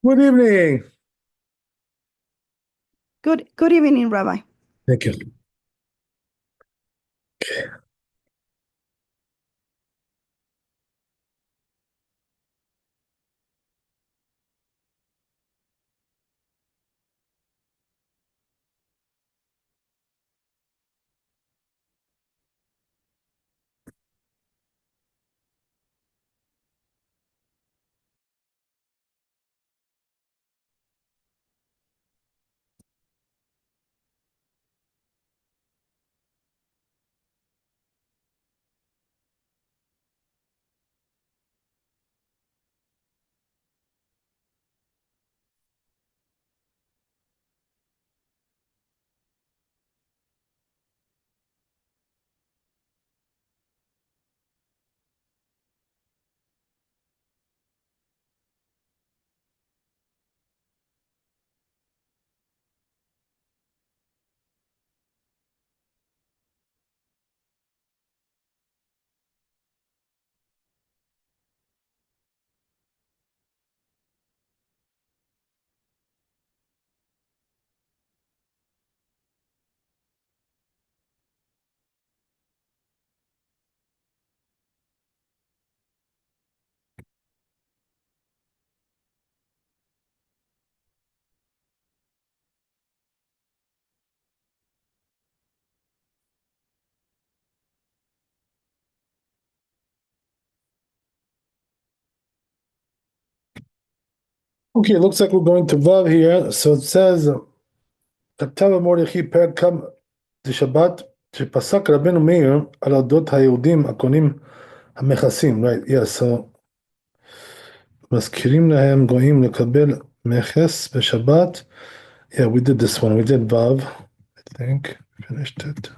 Good evening. Good evening, Rabbi. Thank you. Okay, it looks like we're going to Vav here. So it says, כתב מרדכי פרק כ' דשבת, שפסק רבנו מאיר על אודות היהודים הקונים המכסים. Right, yeah, so מזכירים להם גויים לקבל מכס בשבת. Yeah, we did this one. We did Vav, I think. Finished it.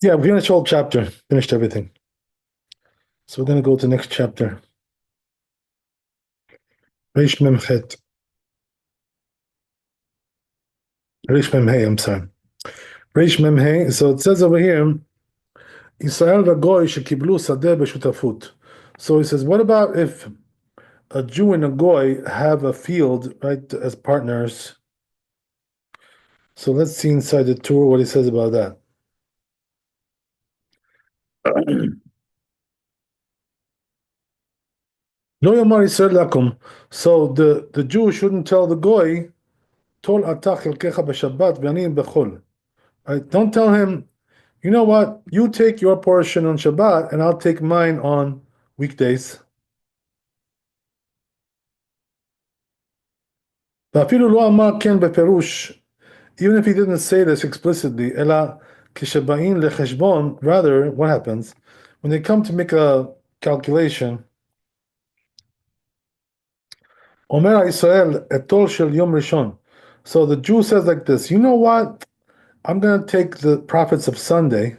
Yeah, we finished the whole chapter. Finished everything. So we're going to go to the next chapter. Reish Mem Chet. Reish Mem Hey, I'm sorry. Reish Mem Hey. So it says over here, Israel v'goy shekiblu sadeh b'shutafut. So he says, what about if a Jew and a goy have a field, right, as partners? So let's see inside the Torah what he says about that. Lo yomar Yisrael lakum. So the Jew shouldn't tell the goy, Tol atach elkecha b'Shabbat v'ani b'chol. Right? Don't tell him, you know what, you take your portion on Shabbat and I'll take mine on weekdays. ואפילו לא אמר כן בפירוש, even if he didn't say this explicitly, אלא כשבאים לחשבון, rather, what happens? When they come to make a calculation, אומר ישראל, אתול של יום ראשון. So the Jew says like this, you know what? I'm going to take the profits of Sunday.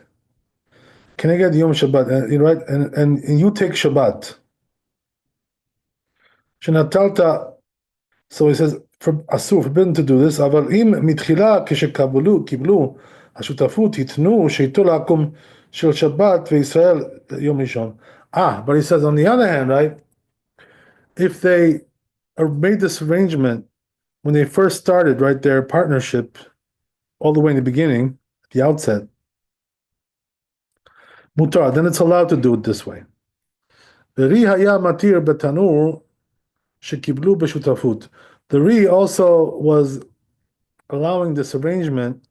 Can I get Yom Shabbat? Right? And you take Shabbat. שנטלת, so he says, אסור, forbidden to do this, אבל אם מתחילה קיבלו השותפות, ייתנו שייתו לעקום של שבת וישראל יום ראשון. But he says, on the other hand, right, if they made this arrangement when they first started, right, their partnership, all the way in the beginning, the outset, mutar, then it's allowed to do it this way. ורי היה מתיר בתנור שקיבלו בשותפות. The Ri also was allowing this arrangement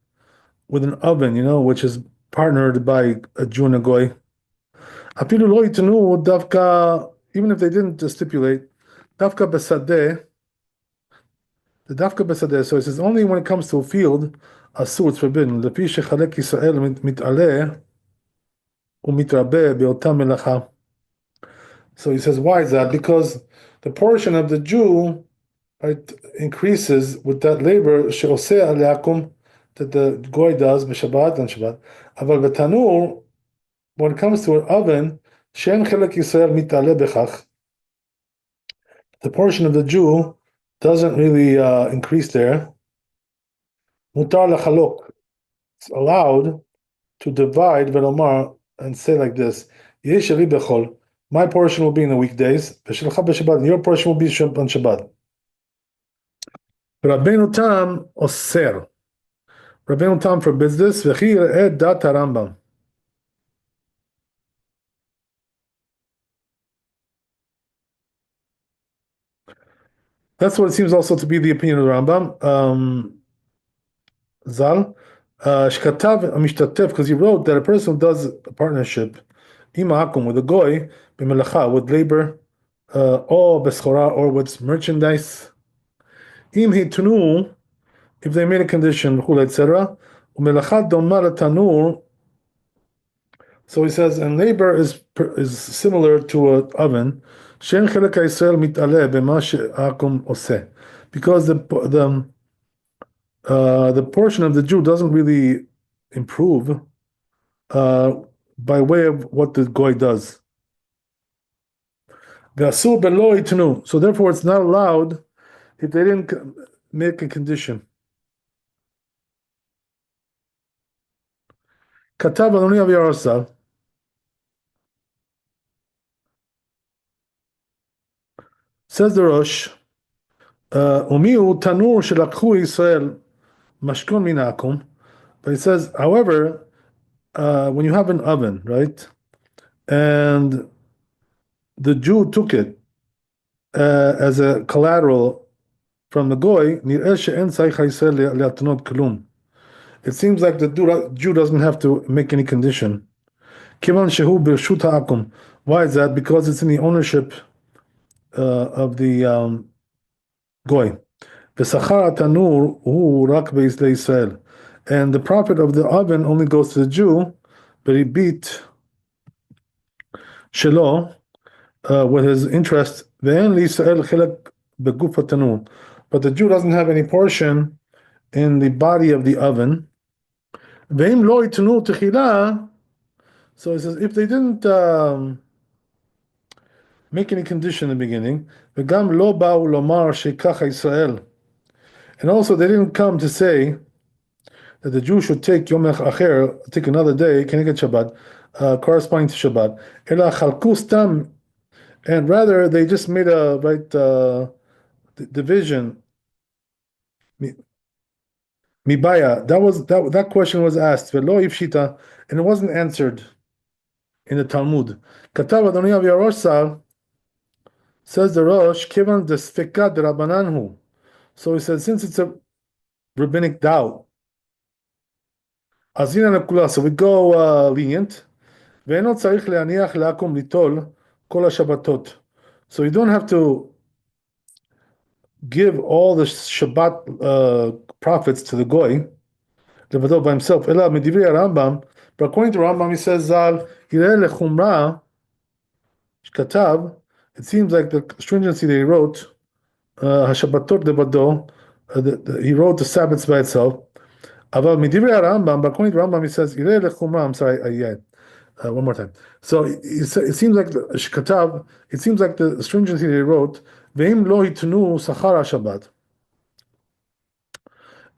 with an oven, which is partnered by a Jew and a Goy. אפילו לא ייתנו דווקא, even if they didn't stipulate, דווקא בשדה, the דווקא בשדה, so it says only when it comes to a field, אסור, it's forbidden, לפי שחלק ישראל מתעלה ומתרבה באותה מלאכה. So he says, why is that? Because the portion of the Jew, right, increases with that labor שעושה עליכם, that the goy does b'Shabbat and Shabbat. אבל בתנור, when it comes to an oven, שאין חלק ישראל מתעלה בכך, the portion of the Jew doesn't really increase there. מותר לחלוק. It's allowed to divide ולומר and say like this, Yesh Ri Bechol. My portion will be in the weekdays. V'shelcha b'Shabbat. And your portion will be on Shabbat. Rabbeinu Tam Oser. Rabbeinu Tam forbids this. V'chi re'eh dat Rambam. That's what it seems also to be the opinion of the Rambam. Zal. Shkatav Amishtatev, because he wrote that a person who does a partnership, Ima'akum, with a goy, b'melacha, with labor, or beschora, or with merchandise, Im hitunu, if they made a condition, etc. Umelachat domar tanur. So he says, and labor is similar to an oven. Shen chelek Yisrael mitaleh b'ma she'akum oseh, because the portion of the Jew doesn't really improve by way of what the goy does. V'asur belo itnu. So therefore, it's not allowed if they didn't make a condition. Katav Adoni Avi Arasav. Says the Rosh, Umiu Tanur Shelakhu Israel Mashkon Minakum. But it says, however, when you have an oven, right, and the Jew took it as a collateral from the Goy, it seems like the Jew doesn't have to make any condition. Why is that? Because it's in the ownership of the Goy. And the profit of the oven only goes to the Jew, but he beat Shelo with his interest. But the Jew doesn't have any portion in the body of the oven. So he says, if they didn't make any condition in the beginning, and also they didn't come to say that the Jew should take Yom Acher, take another day, Keneged Shabbat, corresponding to Shabbat. And rather they just made a division. Mibaya. That question was asked, Velo Ifshita, and it wasn't answered in the Talmud. Katav Adoni Avi Arosh, says the Rosh, Kivan desfekat Rabbananhu. So he said, since it's a rabbinic doubt, so we go lenient. So you don't have to give all the Shabbat profits to the Goy by himself. But according to Rambam, he says, it seems like the stringency that he wrote, he wrote the Sabbaths by itself. But according to Rambam, he says, I'm sorry, one more time. So it seems like the Shkatav, it seems like the stringency they wrote, Ve'im lo hitnu sachar Shabbat.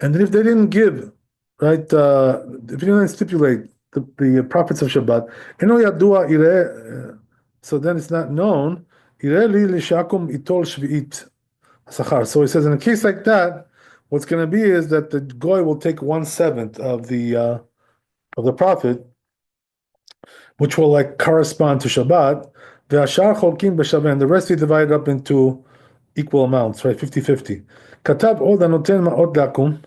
And then if they didn't give, right, if you didn't stipulate the profits of Shabbat, eno yadua ireh, so then it's not known, ireh li lishakum itol shvi'it sachar. So he says, in a case like that, what's going to be is that the goy will take 1/7 of the profit, which will like correspond to Shabbat. And the rest we divide up into equal amounts, right? 50-50. Katab od anoten ma'od lakum.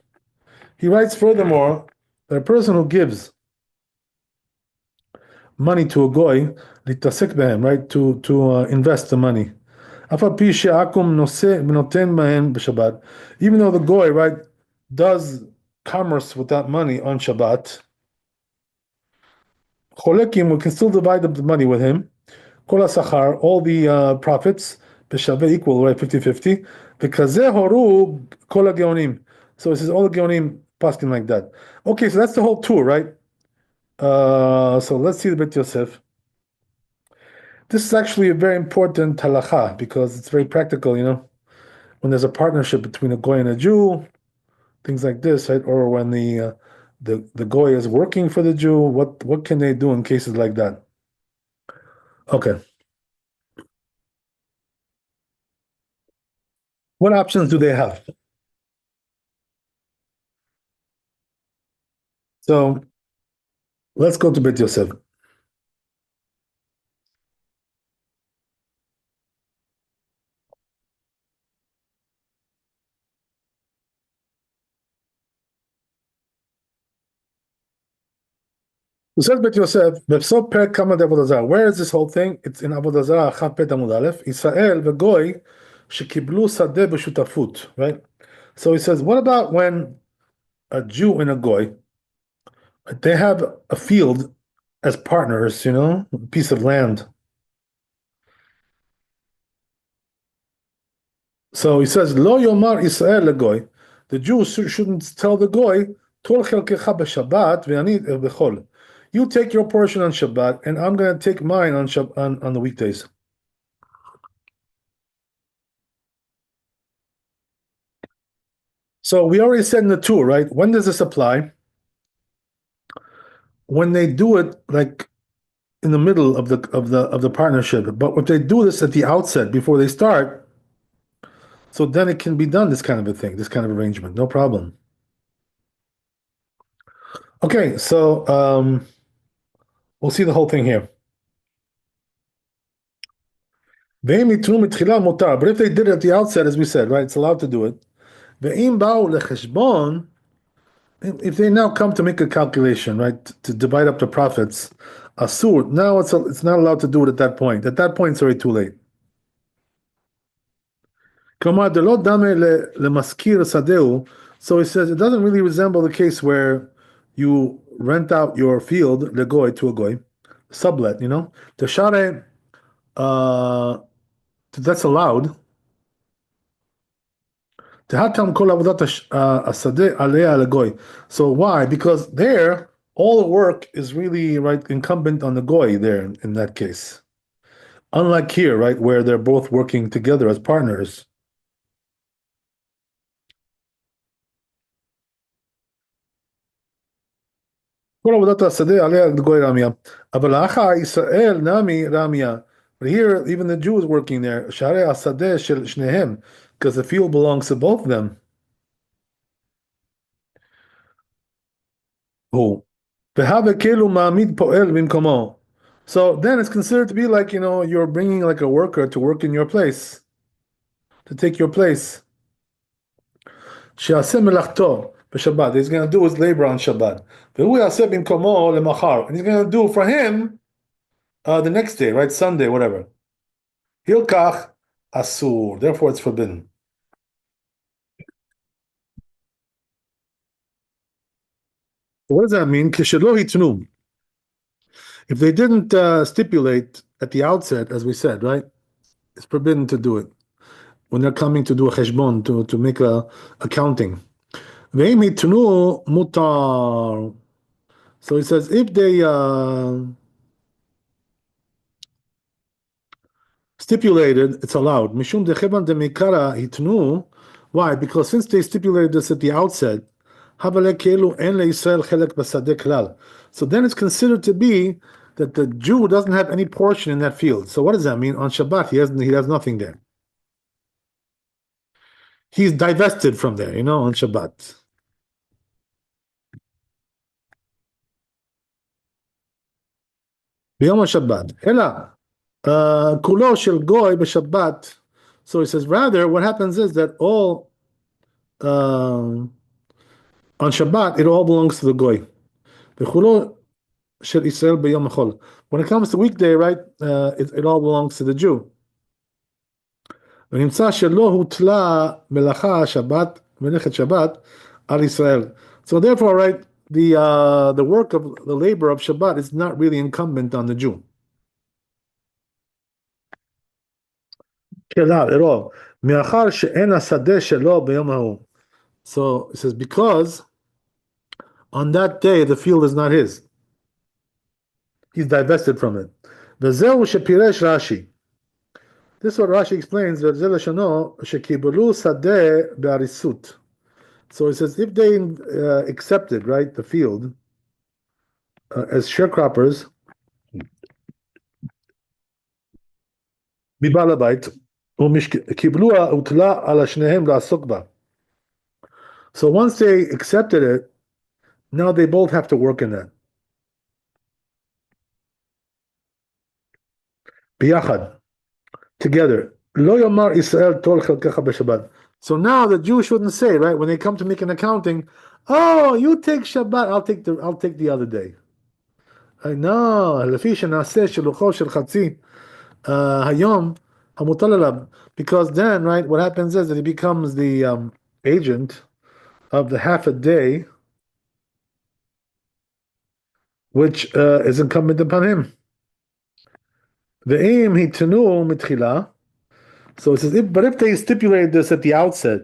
He writes furthermore that a person who gives money to a goy, litasek behem, right, to invest the money. Even though the goy, right, does commerce with that money on Shabbat, cholekim, we can still divide up the money with him. Kol sachar, all the profits, b'shaveh equal, right, 50-50. V'kazeh horu kol hageonim. So it says all the geonim paskin like that. Okay, so that's the whole tour, right? So let's see the Beit Yosef. This is actually a very important halacha because it's very practical, you know, when there's a partnership between a goy and a Jew, things like this, right? Or when the goy is working for the Jew, what can they do in cases like that? Okay. What options do they have? So let's go to Bet Yosef. It says Bet Yosef, "Befsot perek kama de Avodah Zarah." Where is this whole thing? It's in Avodah Zarah, Chaf Bet Amud Aleph. Israel v'goy shekiblu sadeh b'shutafut. Right. So he says, what about when a Jew and a goy they have a field as partners? A piece of land. So he says, "Lo yomar Israel legoy." The Jew shouldn't tell the goy, "Tol chelkecha b'Shabbat ve'ani b'chol." You take your portion on Shabbat, and I'm going to take mine on the weekdays. So we already said in the tour, right? When does this apply? When they do it like in the middle of the partnership. But when they do this at the outset before they start, so then it can be done, this kind of a thing, this kind of arrangement, no problem. Okay, so we'll see the whole thing here. But if they did it at the outset, as we said, right, it's allowed to do it. If they now come to make a calculation, right, to divide up the profits, asur, now it's not allowed to do it at that point. At that point, it's already too late. So he says it doesn't really resemble the case where you rent out your field legoy to a goy, sublet. The share, that's allowed. So why? Because there, all the work is really right incumbent on the goy there in that case. Unlike here, right, where they're both working together as partners. כל עבודת השדה עליה לגוי רמיה. אבל האחה ישראל נמי רמיה. But here, even the Jew is working there. שהרי השדה של שניהם, because the field belongs to both of them. הוא. והווה כאילו מעמיד פועל במקומו. So then it's considered to be like, you're bringing like a worker to work in your place, to take your place. שיעשה מלאכתו בשבת. He's going to do his labor on Shabbat. והוא יעשה במקומו למחר. And he's going to do for him the next day, right? Sunday, whatever. Hilkach asur. Therefore, it's forbidden. What does that mean? Kishelo hitnu. If they didn't stipulate at the outset, as we said, right? It's forbidden to do it when they're coming to do a cheshbon, to make a accounting. Ve'im hitnu mutar. So he says if they stipulated, it's allowed. Mishum dechevan demikara hitnu. Why? Because since they stipulated this at the outset, so then it's considered to be that the Jew doesn't have any portion in that field. So what does that mean? On Shabbat, he has nothing there. He's divested from there, on Shabbat. ביום השבת. אלא, כולו של גוי בשבת. So he says, rather, what happens is that all, on Shabbat, it all belongs to the goy. וכולו של ישראל ביום החול. When it comes to weekday, right, it all belongs to the Jew. ונמצא שלא הוטלה מלאכה שבת, מלאכת שבת, על ישראל. So therefore, right, the work of the labor of Shabbat is not really incumbent on the Jew. Not at all. מאחר שאין השדה שלו ביום ההוא. So it says, because on that day the field is not his. He's divested from it. וזהו שפירש רש"י. This is what Rashi explains. וזה לשונו שקיבלו שדה בעריסות. So it says if they accepted, right, the field as sharecroppers, מבעל הבית, וקיבלוה הוטלה על שניהם לעסוק בה. So once they accepted it, now they both have to work in that. ביחד, together. לא יאמר ישראל טול חלקך בשבת. So now the Jew shouldn't say, right, when they come to make an accounting, oh, you take Shabbat, I'll take the other day. I know, לפי שנעשה שלוחו של חצי היום המוטל עליו, because then, right, what happens is that he becomes the agent of the half a day, which is incumbent upon him. ואם התנו מתחילה, so it says, but if they stipulate this at the outset,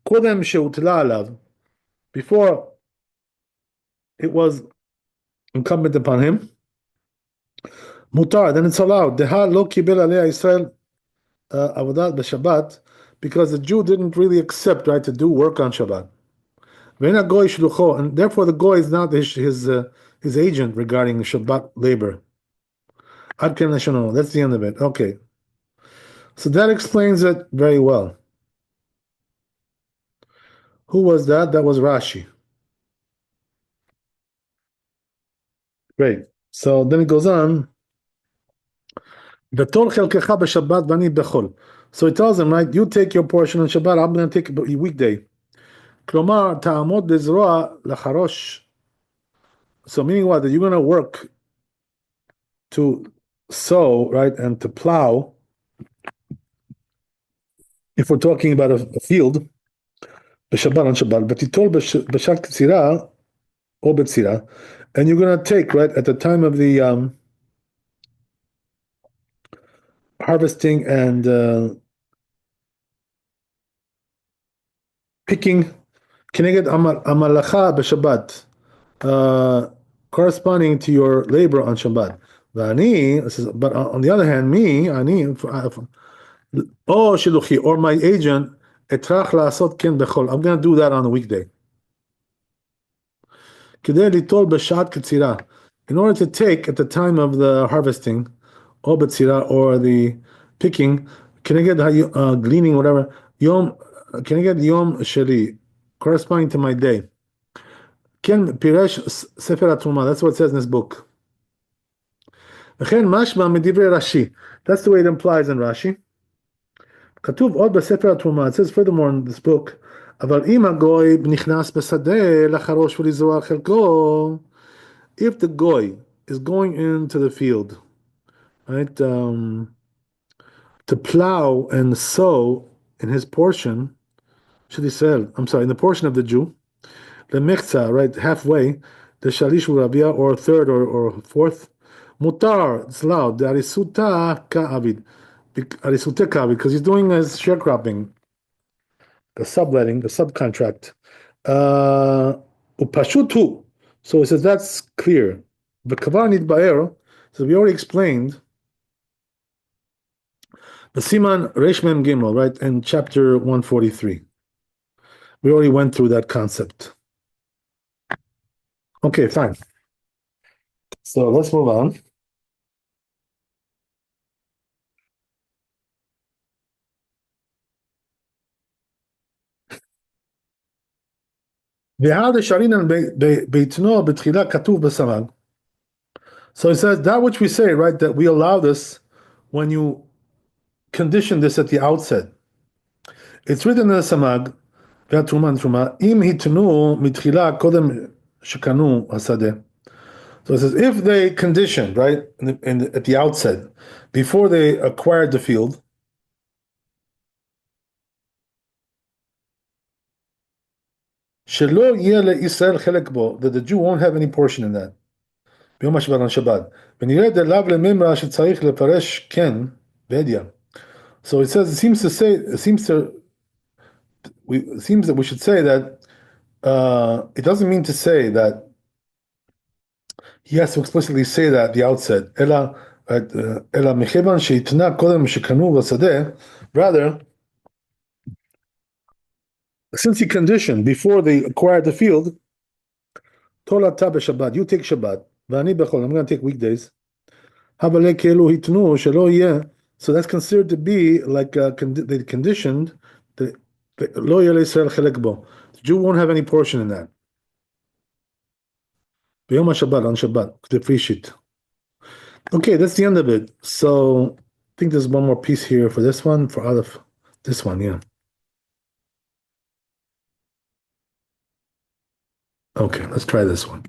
קודם שהוטלה עליו, before it was incumbent upon him, mutar, then it's allowed. דהה לא קיבל עליה ישראל עבודת בשבת, because the Jew didn't really accept, right, to do work on Shabbat. ואין הגוי שלוחו, and therefore the goy is not his agent regarding Shabbat labor. עד כן לשונו, that's the end of it. Okay. So that explains it very well. Who was that? That was Rashi. Great. So then it goes on. ותור חלקך בשבת ואני בחול. So he tells him, right, you take your portion on Shabbat, I'm going to take a weekday. כלומר, תעמוד לזרוע לחרוש. So meaning what? That you're going to work to sow, right, and to plow. If we're talking about a field, בשבת on Shabbat, ותיטול בשעת קצירה, או בצירה, and you're going to take, right, at the time of the harvesting and picking, כנגד המלאכה בשבת, corresponding to your labor on Shabbat. ואני, but on the other hand, me, אני, או שלוחי, or my agent, אטרח לעשות כן בחול. I'm going to do that on a weekday. כדי ליטול בשעת קצירה, in order to take at the time of the harvesting, או בצירה, or the picking, כנגד gleaning, whatever, יום, כנגד יום שלי, corresponding to my day. כן פירש ספר התרומה, that's what it says in this book. וכן משמע מדברי רש"י, that's the way it implies in Rashi. כתוב עוד בספר התרומה, it says furthermore in this book, אבל אם הגוי נכנס בשדה לחרוש ולזרוע חלקו, if the goy is going into the field, right, to plow and sow in his portion, should he say, I'm sorry, in the portion of the Jew, the mechza, right, halfway, the shalish rabia, or third or fourth, mutar, it's allowed, the arisuta ka'avid, because he's doing his sharecropping, the subletting, the subcontract. Upashutu. So it says that's clear. But kavar nidbaer, so we already explained the Siman Reish Mem Gimel, right, in chapter 143. We already went through that concept. Okay, fine. So let's move on. So it says that which we say, right, that we allow this when you condition this at the outset. It's written in the Samag, im hitnu mitchila kodem shekanu hasadeh. So it says if they conditioned, right, at the outset, before they acquired the field, שלא יהיה לישראל חלק בו, that the Jew won't have any portion in that. ביום השבת on Shabbat. ונראה דלאו למימרה שצריך לפרש כן, בהדיא. So it says, it seems that we should say that it doesn't mean to say that he has to explicitly say that at the outset. אלא מכיוון שהתנה קודם שקנו בשדה, rather, since he conditioned before they acquired the field, תולתה בשבת, you take Shabbat, ואני בחול, I'm going to take weekdays. אבל כאילו התנו שלא יהיה, So that's considered to be like they conditioned the lo yeleh Israel chelek bo. The Jew won't have any portion in that. B'yom HaShabbat, on Shabbat, the free sheet. Okay, that's the end of it. So I think there's one more piece here for this one, for Aleph. This one, yeah. Okay, let's try this one.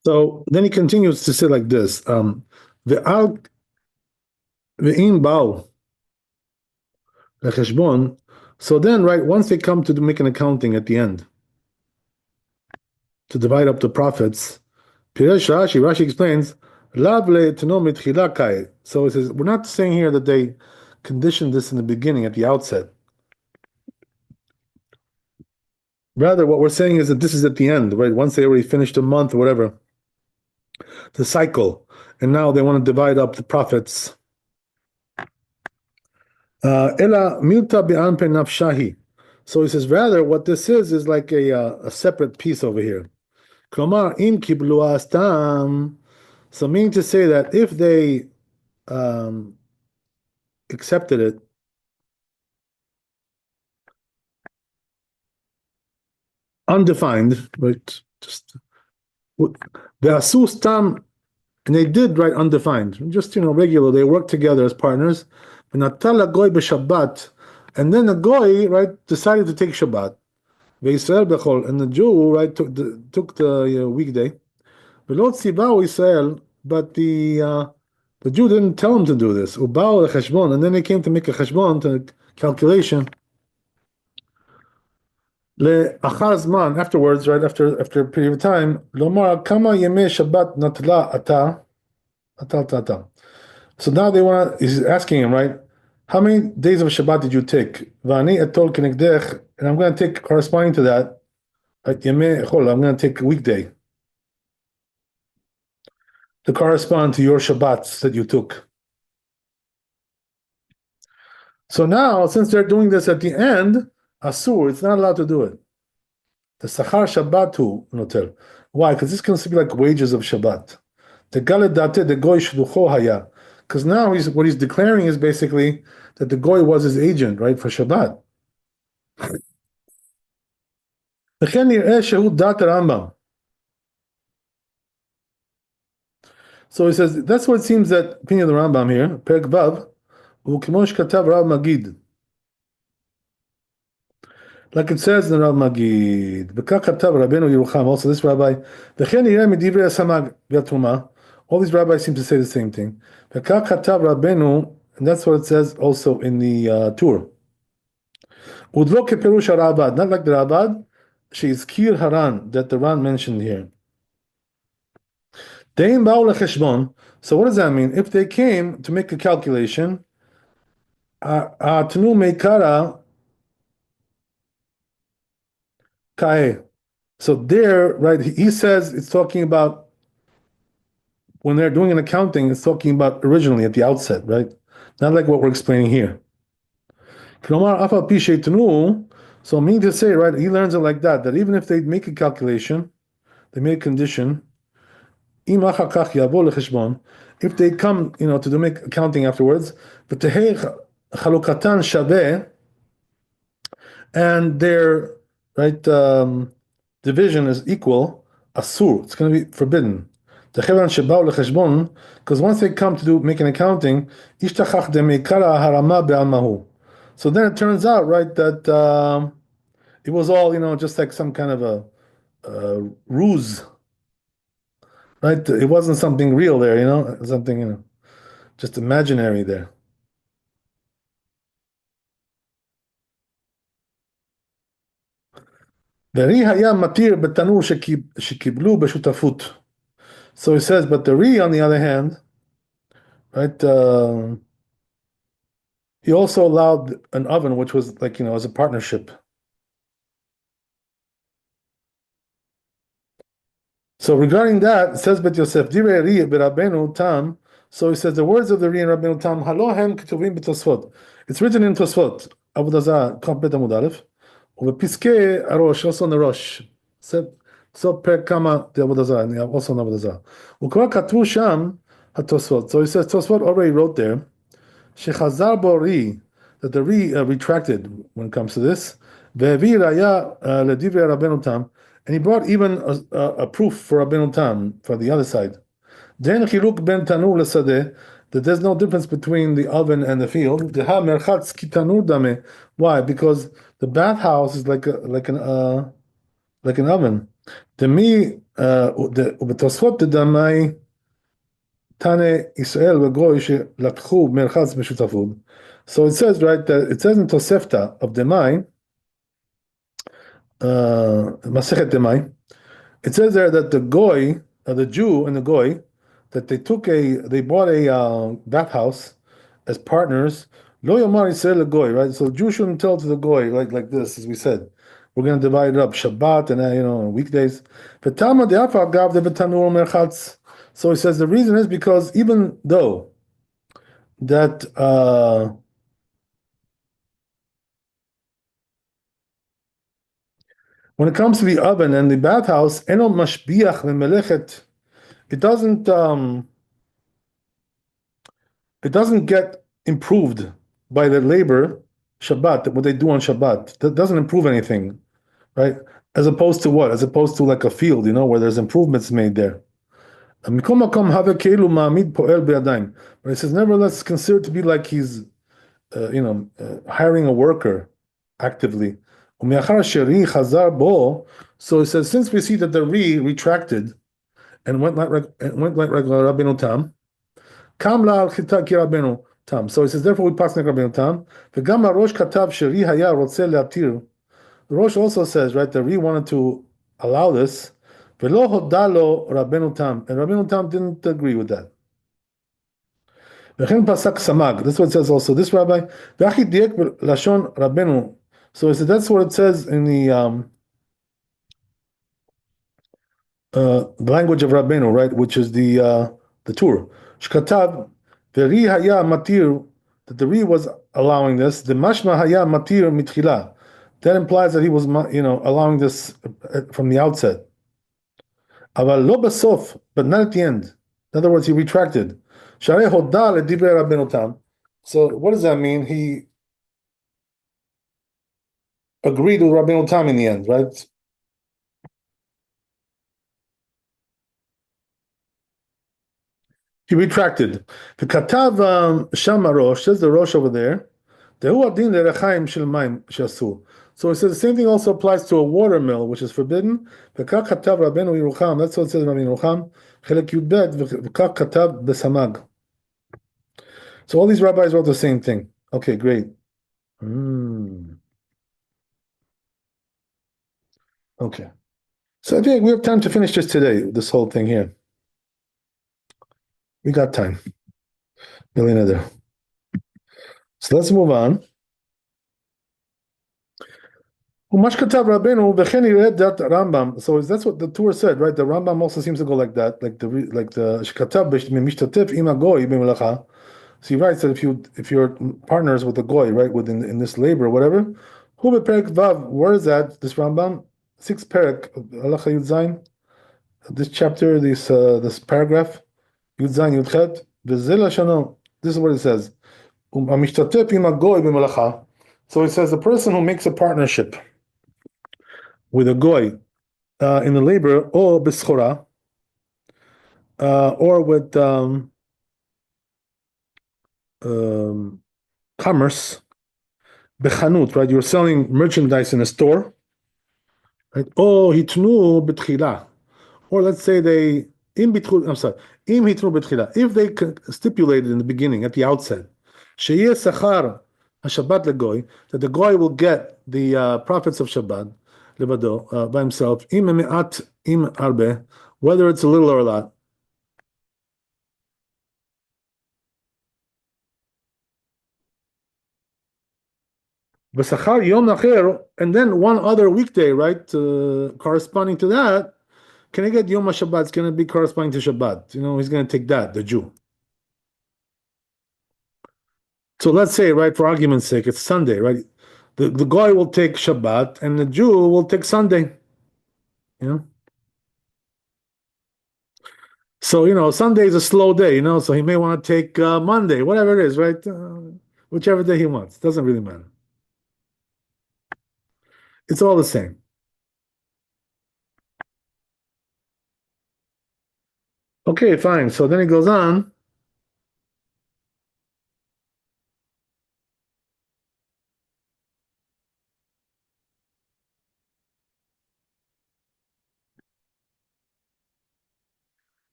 So then he continues to say like this: "Ve'al ve'im bao lecheshbon." So then, right, once they come to make an accounting at the end to divide up the profits, Piresh Rashi explains, "Lav le'teno mitchila kai." So it says we're not saying here that they conditioned this in the beginning at the outset. Rather, what we're saying is that this is at the end, right? Once they already finished a month or whatever, the cycle, and now they want to divide up the profits. Ela milta be'an pe nafshahi. So he says, rather, what this is like a separate piece over here. Klomar im kiblu astam. So meaning to say that if they accepted it, undefined, right? Just the asus tam, and they did write undefined, just regular. They worked together as partners. And Natala goy b'Shabbat, and then the goy decided to take Shabbat. Ve'Yisrael b'chol, and the Jew took the weekday. V'lo tzibau Yisrael, but the Jew didn't tell him to do this. Ubao lecheshbon, and then they came to make a cheshbon, to calculation. Le'achar zman, afterwards, after a period of time, lomar kama yemei Shabbat natla ata. So now he's asking him, right? How many days of Shabbat did you take? Vani etol kenegdech, and I'm going to take corresponding to that. Yemei chol, I'm going to take a weekday to correspond to your Shabbats that you took. So now, since they're doing this at the end, asur, it's not allowed to do it. The sachar Shabbatu notel. Why? Because this can be like wages of Shabbat. The galedate the goy shlucho haya. Because now what he's declaring is basically that the goy was his agent, right, for Shabbat. So he says that's what it seems that opinion of the Rambam here. Perek Vav, u'kimosh katav Rav Magid. Like it says in Rav Magid, B'kach katav Rabbeinu Yerucham. Also, this rabbi, v'chen yireh midivrei hasamag v'atruma. All these rabbis seem to say the same thing. B'kach katav Rabbeinu, and that's what it says also in the Tur. Udlo keperush harabad, not like the Rabad. She is kir haran that the Ran mentioned here. Dein ba'u lecheshbon. So what does that mean? If they came to make a calculation, atnu meikara kae. So there, right, he says it's talking about when they're doing an accounting, it's talking about originally at the outset, right? Not like what we're explaining here. So meaning to say, right, he learns it like that even if they make a calculation, they make a condition, if they come, to make accounting afterwards, and their division is equal, asur, it's going to be forbidden. Because once they come to make an accounting, so then it turns out, right, that it was all, just like some kind of a ruse, right? It wasn't something real there, something, just imaginary there. והרי היה מתיר בתנור שקיבלו בשותפות. So he says, but the Ri, on the other hand, right, he also allowed an oven, which was like, as a partnership. So regarding that, it says, but Yosef, Direi Ri b'Rabbeinu tam So he says the words of the Ri and Rabbeinu Tam Halohem Ketuvim b'Tosfot. It's written in Tosfot. Avodah Zarah Kaf Bet Amud Aleph. ובפסקי הראש, also on the ראש. So פרק כמה בעבודה זרה, also on עבודה זרה. וכבר כתבו שם התוספות. So he says Tosfot already wrote there. שחזר בו רי, that the רי retracted when it comes to this. והביא ראיה לדברי רבנו תם. And he brought even a proof for Rabbeinu Tam, for the other side. Then chiluk ben tanur lesade, that there's no difference between the oven and the field. Deha merchatz ki tanur dame. Why? Because the bathhouse is like an oven. Demi ubetosfot damai tane Israel v'goy shelakchu merchatz b'shutafut. So it says, right, that it says in Tosefta of Demai, Masechet Demai, it says there that the goy, the Jew and the goy, that they bought a bathhouse as partners. Lo yomar Yisrael goy, right? So Jew shouldn't tell to the goy like this, as we said. We're going to divide it up, Shabbat and weekdays. So he says the reason is because even though that when it comes to the oven and the bathhouse, eno mashbiach memelechet, it doesn't get improved by the labor Shabbat, what they do on Shabbat. That doesn't improve anything, right? As opposed to what? As opposed to like a field, where there's improvements made there. But he says, nevertheless, it's considered to be like he's, hiring a worker actively. So he says, since we see that the retracted and went like regular Rabbeinu Tam, Kamla al chita ki Rabbeinu Tam. So he says, therefore we pass like Rabbeinu Tam. V'gam harosh katav sheri haya rotzeh leatir. The Rosh also says, right, that Ri wanted to allow this. V'lo hoda lo Rabbeinu Tam, and Rabbeinu Tam didn't agree with that. V'chen pasak samag. This is what it says also. This rabbi, v'achi diek lashon Rabbeinu. So he said that's what it says in the language of Rabbeinu, right, which is the Tur. Shkatav v'ri haya matir, that the Ri was allowing this. The mashma haya matir mitchila. That implies that he was, allowing this from the outset. Aval lo basof, but not at the end. In other words, he retracted. Sharei hoda ledivrei Rabbeinu Tam. So what does that mean? He agreed with Rabbeinu Tam in the end, right? He retracted. The Katav Shama Rosh, says the Rosh over there. So it says the same thing also applies to a water mill, which is forbidden. That's what it says in Rabbi Yerucham. So all these rabbis wrote the same thing. Okay, great. Okay. So I think we have time to finish this today, this whole thing here. We got time. Millionaire. So let's move on. So that's what the Torah said, right? The Rambam also seems to go like that, like the So he writes that if you're partners with the goy, right, in this labor or whatever, where is that? This Rambam, 6 parak, Halacha Yud Zayin, this chapter, this paragraph, Yud Zayin Yud Chet, this is what it says. So it says the person who makes a partnership with a goy in the labor, or b'schora, or with commerce, bechanut, right? You're selling merchandise in a store, right? Oh, hitnu b'tchila, or let's say they im hitnu b'tchila. If they stipulated in the beginning, at the outset, sheyeh sachar haShabbat legoy, that the goy will get the profits of Shabbat levado by himself, im me'at im arbe, whether it's a little or a lot. V'sachar yom acher, and then one other weekday, right, corresponding to that, can I get Yom HaShabbat? It's going to be corresponding to Shabbat. He's going to take that, the Jew. So let's say, right, for argument's sake, it's Sunday, right? The guy will take Shabbat and the Jew will take Sunday. You know? So, Sunday is a slow day, so he may want to take Monday, whatever it is, right? Whichever day he wants. Doesn't really matter. It's all the same. Okay, fine. So then he goes on.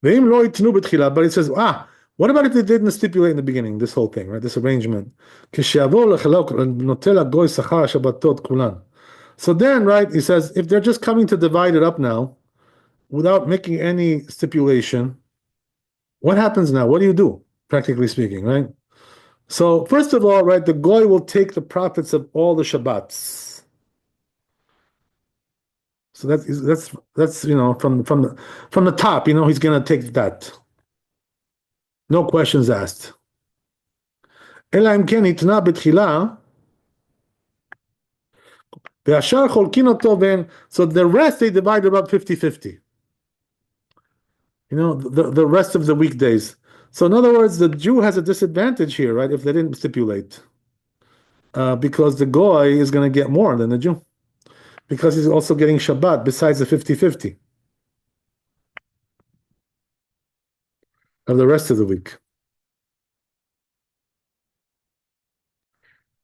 But he says, what about if they didn't stipulate in the beginning, this whole thing, right? This arrangement. So then, right, he says, if they're just coming to divide it up now, without making any stipulation, what happens now? What do you do, practically speaking, right? So first of all, right, the goy will take the profits of all the Shabbats. So that's from the top, he's gonna take that. No questions asked. אלא אם כן התנה בתחילה, והשאר חולקין אותו בין, so the rest they divide about 50-50. The rest of the weekdays. So in other words, the Jew has a disadvantage here, right? If they didn't stipulate. Because the goy is going to get more than the Jew. Because he's also getting Shabbat besides the 50-50 of the rest of the week.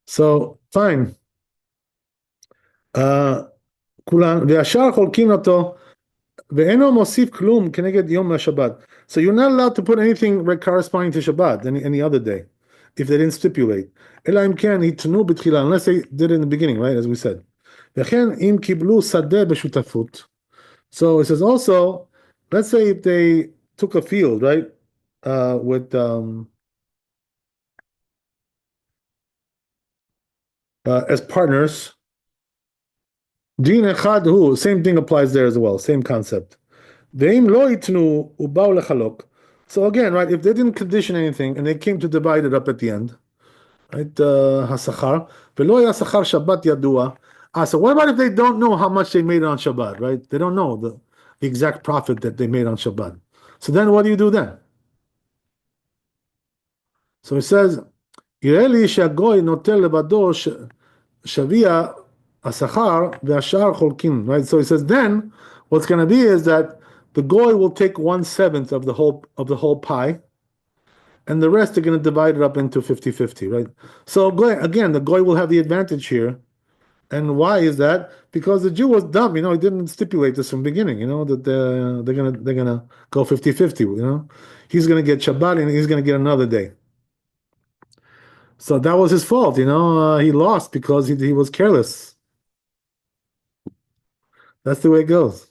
So, fine. והשאר חולקין אותו, ואינו מוסיף כלום כנגד יום השבת. So you're not allowed to put anything corresponding to Shabbat any other day, if they didn't stipulate. אלא אם כן התנו בתחילה, unless they did it in the beginning, right, as we said. וכן אם קיבלו שדה בשותפות. So it says also, let's say if they took a field, right, with as partners, din echad hu, same thing applies there as well, same concept. Ve'im lo itnu ubau lechalok. So again, right, if they didn't condition anything and they came to divide it up at the end, right, hasachar, ve'lo hasachar Shabbat yadua. So what about if they don't know how much they made on Shabbat, right? They don't know the exact profit that they made on Shabbat. So then what do you do then? So it says, Ireli shagoy notel levado shavia asachar ve'ashar cholkin. Right. So it says then what's going to be is that the goy will take 1/7 of the whole pie, and the rest are going to divide it up into 50-50. Right. So again, the goy will have the advantage here. And why is that? Because the Jew was dumb, he didn't stipulate this from the beginning, that they're gonna go 50-50, He's gonna get Shabbat and he's gonna get another day. So that was his fault, he lost because he was careless. That's the way it goes.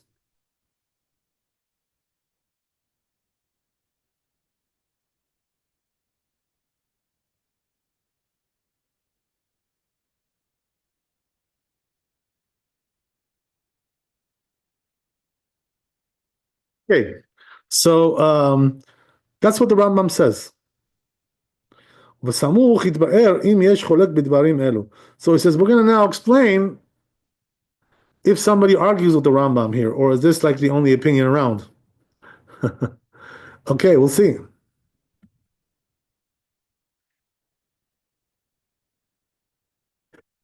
Okay, so that's what the Rambam says. וסמוך יתבאר אם יש חולק בדברים אלו. So he says, we're going to now explain if somebody argues with the Rambam here, or is this like the only opinion around? Okay, we'll see.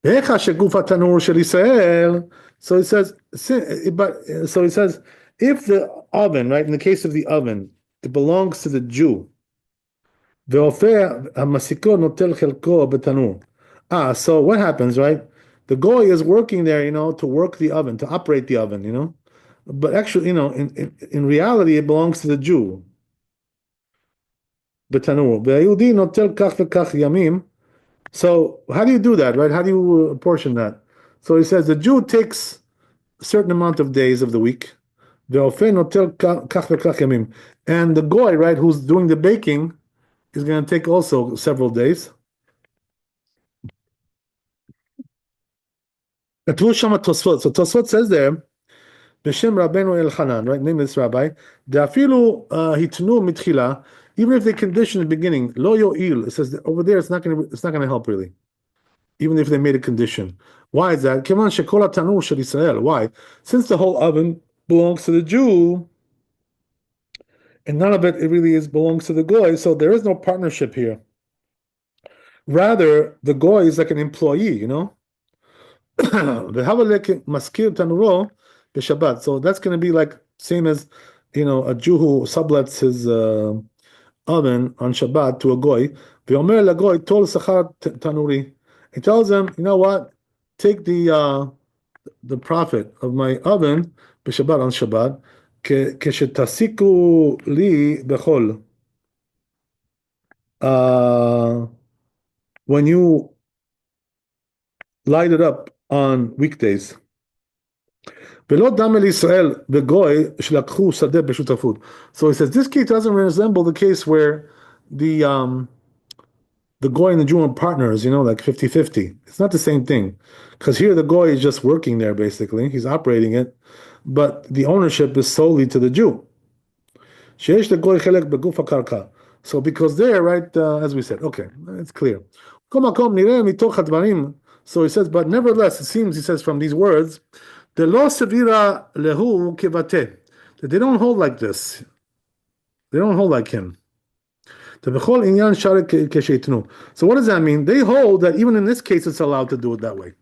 So it says, if the oven, right, in the case of the oven, it belongs to the Jew. So what happens, right? The goy is working there, to work the oven, to operate the oven, But actually, in reality, it belongs to the Jew. So how do you do that, right? How do you apportion that? So he says the Jew takes a certain amount of days of the week. And the goy, right, who's doing the baking, is going to take also several days. So Tosfot says there, B'Shem Rabbeinu Elchanan, right, name of this rabbi, De'afilu hitnu mitchila, Even if they condition in the beginning, lo yo'il, it says that over there, it's not gonna help really. Even if they made a condition. Why is that? Kevan shekola tanur shel Israel. Why? Since the whole oven belongs to the Jew, and none of it really belongs to the goy, so there is no partnership here. Rather, the goy is like an employee, you know. maskir tanuro b'Shabbat. So that's going to be like same as, a Jew who sublets his oven on Shabbat to a goy. V'omer lagoy tol sachar tanuri. He tells him, you know what? Take the profit of my oven b'Shabbat on Shabbat. Keshetasiku li bechol. When you light it up on weekdays. So he says this case doesn't resemble the case where the goy and the Jew are partners, like 50-50. It's not the same thing. Because here the goy is just working there basically. He's operating it, but the ownership is solely to the Jew. So because there, right, as we said, okay, it's clear. So he says, but nevertheless, it seems, he says, from these words, that they don't hold like this. They don't hold like him. So what does that mean? They hold that even in this case, it's allowed to do it that way.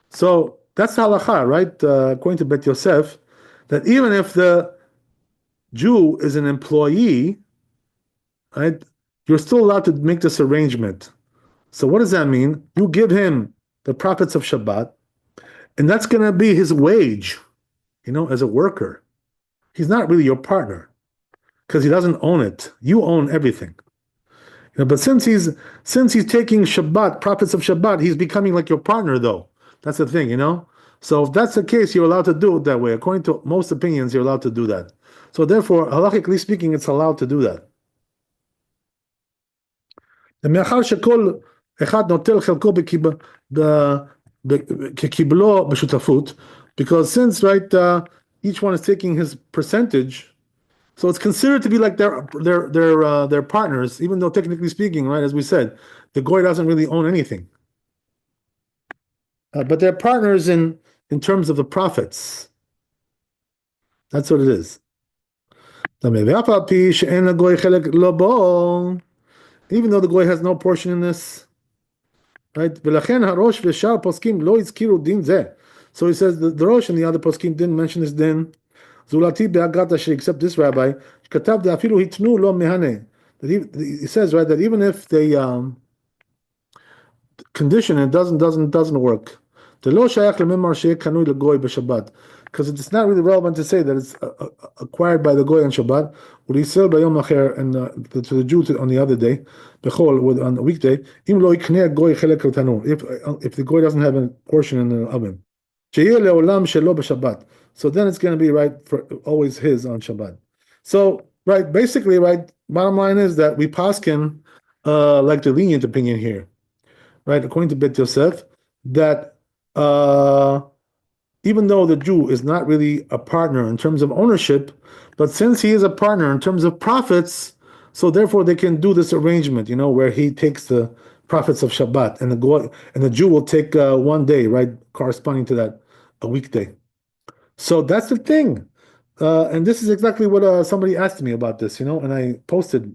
So that's the halacha, right? According to Bet Yosef, that even if the Jew is an employee, right, you're still allowed to make this arrangement. So what does that mean? You give him the profits of Shabbat, and that's going to be his wage, as a worker. He's not really your partner because he doesn't own it. You own everything. But since he's taking Shabbat, profits of Shabbat, he's becoming like your partner, though. That's the thing, So if that's the case, you're allowed to do it that way. According to most opinions, you're allowed to do that. So therefore, halachically speaking, it's allowed to do that. Because since, right, each one is taking his percentage, so it's considered to be like their partners, even though technically speaking, right, as we said, the goy doesn't really own anything. But they're partners in terms of the profits. That's what it is. Even though the goy has no portion in this, right? So he says the Rosh and the other poskim didn't mention this din. Except this rabbi, that he says, right, that even if they condition, it doesn't work. Because it's not really relevant to say that it's acquired by the goy on Shabbat, and to the Jew on the other day, on the weekday. If the goy doesn't have a portion in the oven, so then it's going to be right for always his on Shabbat. So right, basically, right. Bottom line is that we paskin like the lenient opinion here, right? According to Bet Yosef, that even though the Jew is not really a partner in terms of ownership, but since he is a partner in terms of profits, so therefore they can do this arrangement, where he takes the profits of Shabbat, and the Jew will take one day, right, corresponding to that, a weekday. So that's the thing, and this is exactly what somebody asked me about this, and I posted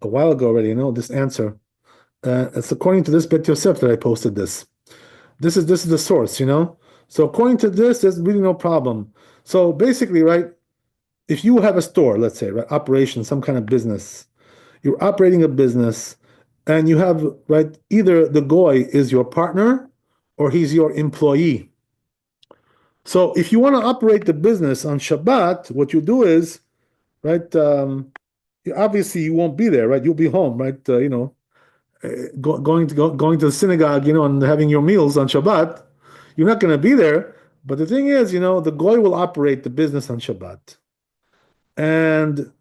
a while ago already, this answer. It's according to this Bet Yosef that I posted this. This is the source, So according to this, there's really no problem. So basically, right, if you have a store, let's say, right, operation, some kind of business, you're operating a business, and you have, right, either the goy is your partner or he's your employee. So if you want to operate the business on Shabbat, what you do is, right, obviously you won't be there, right? You'll be home, right? Going to the synagogue, and having your meals on Shabbat. You're not going to be there. But the thing is, the goy will operate the business on Shabbat. And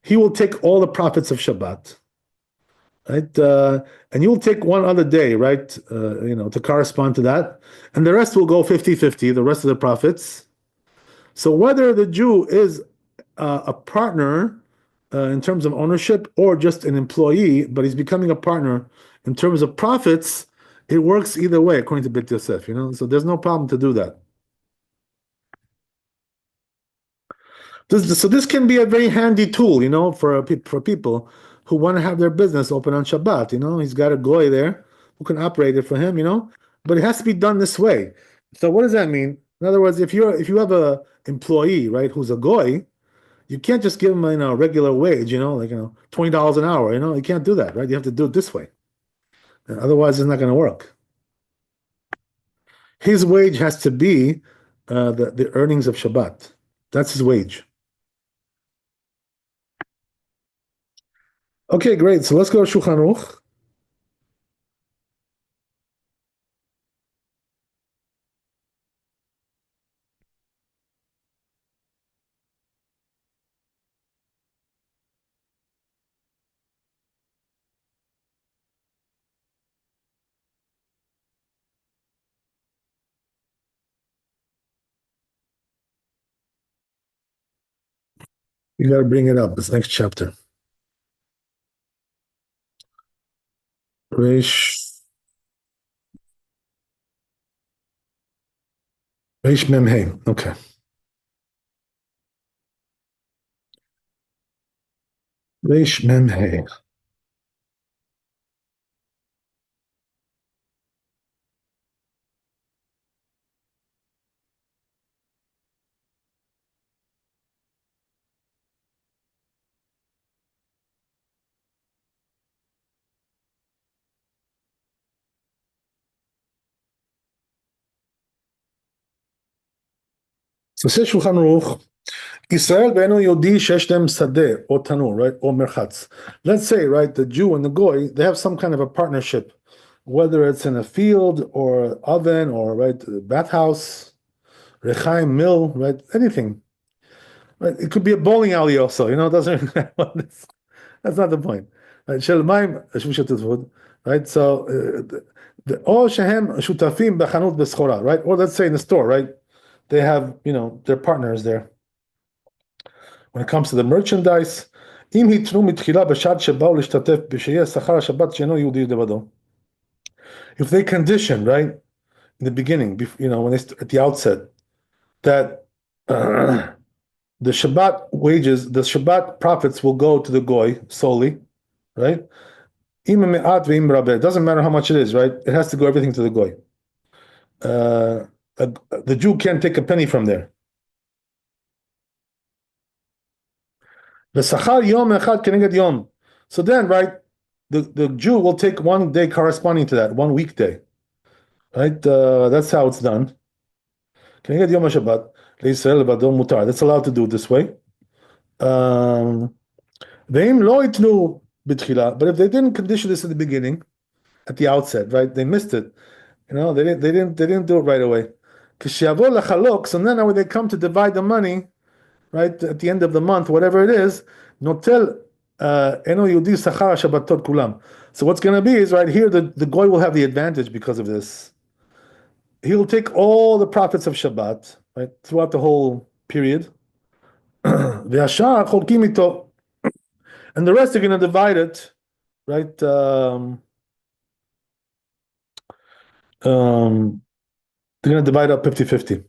he will take all the profits of Shabbat. Right? And you'll take one other day, right? To correspond to that. And the rest will go 50-50, the rest of the profits. So whether the Jew is a partner in terms of ownership, or just an employee, but he's becoming a partner in terms of profits, it works either way, according to Beit Yosef, so there's no problem to do that. So this can be a very handy tool, for people who want to have their business open on Shabbat. He's got a goy there who can operate it for him. But it has to be done this way. So what does that mean? In other words, if you have a employee, right, who's a goy, you can't just give him a regular wage, like $20 an hour. You can't do that, right? You have to do it this way. Otherwise, it's not going to work. His wage has to be the earnings of Shabbat. That's his wage. Okay, great. So let's go to Shulchan Aruch. You got to bring it up. This next chapter. Reish Mem Hey. Okay. Reish Mem Hey. So says Shulchan Aruch, Israel be'enu yodi shesh them sadeh or tanur, right, or merchatz. Let's say, right, the Jew and the goy, they have some kind of a partnership, whether it's in a field or oven or right, bathhouse, rechaim mill, right, anything. Right, it could be a bowling alley also. It doesn't. That's not the point. Right, shel mayim shutafut, right? So or shehem shutafim bechanut b'schora, right? Or let's say in the store, right? They have, their partners there. When it comes to the merchandise, אם יתנו מתחילה בשעת שבאו להשתתף בשיהיה שכר השבת שאינו יהודי לבדו. If they condition, right, in the beginning, when at the outset, that the Shabbat wages, the Shabbat profits will go to the goy solely, right? It doesn't matter how much it is, right? It has to go everything to the goy. The Jew can't take a penny from there. So then, right, the Jew will take one day corresponding to that, one weekday. Right? That's how it's done. That's allowed to do it this way. But if they didn't condition this at the beginning, at the outset, right? They missed it. They didn't do it right away. So then when they come to divide the money, right, at the end of the month, whatever it is, notel eno yudi sachar shabbatot kulam. So what's going to be is right here, the goy will have the advantage because of this. He'll take all the profits of Shabbat, right, throughout the whole period. And the rest are going to divide it, right? They're going to divide up 50-50.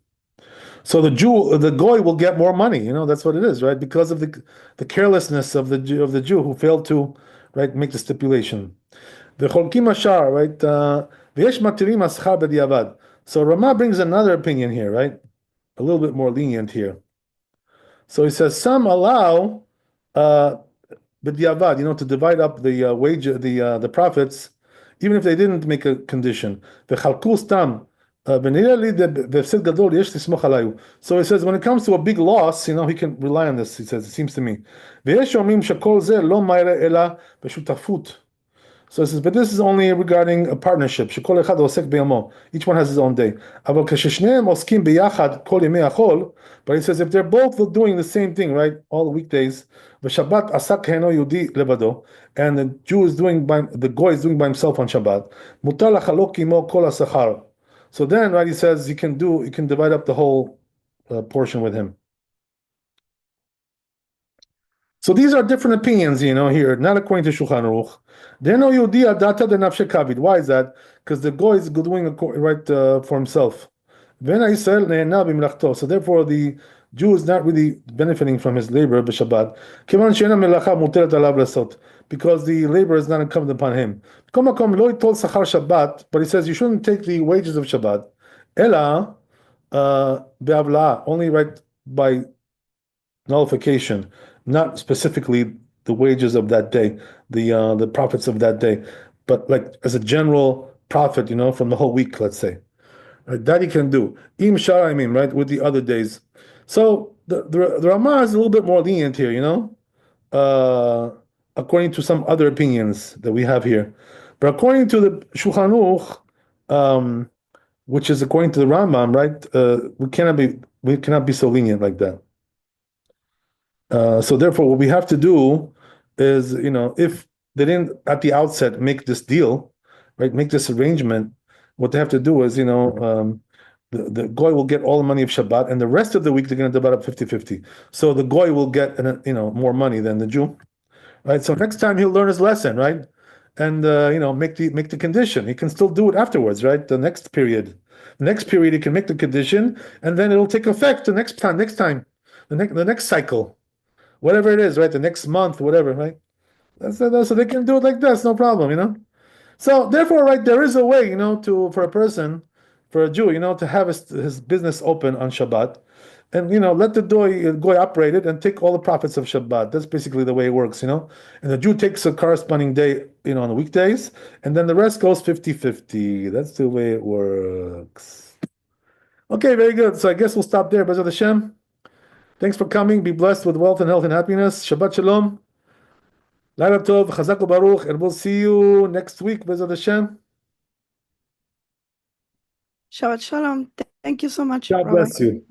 So the goy will get more money. That's what it is, right? Because of the carelessness of the Jew who failed to, right, make the stipulation. The cholkim ashar, right? V'yesh matirim aschar b'diavad. So Rama brings another opinion here, right? A little bit more lenient here. So he says some allow b'diavad, to divide up the wage, the profits, even if they didn't make a condition. V'chalku stam. So he says when it comes to a big loss, he can rely on this. He says, it seems to me. So he says, but this is only regarding a partnership. Each one has his own day. But he says, if they're both doing the same thing, right, all the weekdays, and the Jew is doing the goy is doing by himself on Shabbat, so then, right, he says you can divide up the whole portion with him. So these are different opinions, here, not according to Shulchan Aruch. Why is that? Because the goy is doing right for himself. So therefore, the Jew is not really benefiting from his labor b'Shabbat. Because the labor is not incumbent upon him. But he says you shouldn't take the wages of Shabbat. Ela only right by nullification, not specifically the wages of that day, the profits of that day, but like as a general profit, from the whole week, let's say. Right, that he can do. Im shar, right, with the other days. So the Ramah is a little bit more lenient here, according to some other opinions that we have here. But according to the Shulchan Aruch, which is according to the Rambam, right, we cannot be so lenient like that. So therefore, what we have to do is, if they didn't at the outset make this deal, right, make this arrangement, what they have to do is, the goy will get all the money of Shabbat, and the rest of the week they're going to divide up 50-50. So the goy will get, more money than the Jew, right? So next time he'll learn his lesson, right, and make the condition. He can still do it afterwards, right? The next period he can make the condition, and then it'll take effect the next time, the next cycle. Whatever it is, right? The next month, whatever, right? So they can do it like this, no problem, So therefore, right, there is a way, for a person, for a Jew, to have his business open on Shabbat, and let the goy operate it and take all the profits of Shabbat. That's basically the way it works, And the Jew takes a corresponding day, on the weekdays, and then the rest goes 50-50. That's the way it works. Okay, very good. So I guess we'll stop there, B'ezrat Hashem. Thanks for coming. Be blessed with wealth and health and happiness. Shabbat Shalom. Laila Tov, Chazak Baruch, and we'll see you next week, B'ezrat Hashem. Shabbat Shalom. Thank you so much, God Rabbi. bless you.